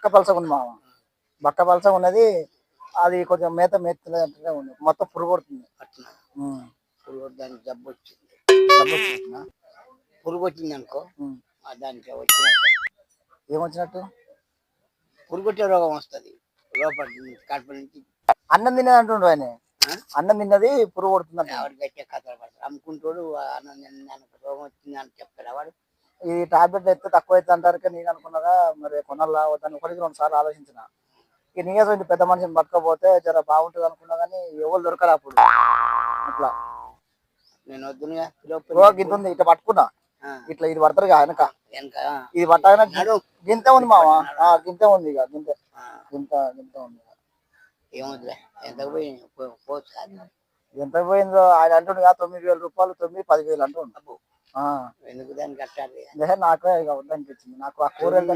బక్క పలసగా ఉంది మామ. బక్క పలసగా ఉన్నది. అది కొంచెం మేత మేతలే ఉంది. మొత్తం పురుగు కొడుతుంది. అట్లా ఉమ్. పురుగు దానికి జబ్బు వచ్చింది. డబ్బు వచ్చిందా? పురుగు వచ్చింది అనుకో, ఉమ్. దానికి వచ్చినట్టు ఏమొచ్చినట్టు? పురుగు వచ్చే రోగం వస్తుంది. లోపల కడుపు నుంచి అన్నం తినేది అంటుండు ఆయన. అన్నం తిన్నది పురుగు కొడుతుంది. ఎవరు గట్టిగా కథలు పడతారు. అమ్ముకుంటాడు అన్నం తినడానికి రోగం వచ్చింది అని చెప్తాడు వాడు. ఈ టాబ్లెట్ అయితే తక్కువ అయితే అంటారు. నేను అనుకున్నదా మరి కొనాలా వద్దని ఒకటికి 2 సార్లు ఆలోచించిన. ఇక నీకేసండి పెద్ద మనిషిని పట్టుకపోతే జర బాగుంటుంది అనుకున్నా కానీ ఎవరు దొరకరు అప్పుడు. అట్లా నేను వద్దునుగా గింత ఉంది. ఇట్లా పట్టుకున్నా, ఇట్లా ఇది పడతారు వెనక. వెనక ఇది పట్టగానే గింత ఉంది మామ. గింత ఉంది. ఇక గింత గింత గింత ఉంది. ఏమొద్దులే, ఎంత పోయి పోవచ్చు. ఎంత పోయిందో ఆయన అంటుండు. 9,000 రూపాయలు, 9, 10,000 అంటుండు. ఎందుకు దానికి కట్టాలి? నాకే ఇక వద్దనిపించింది. నాకు ఆ కూరలు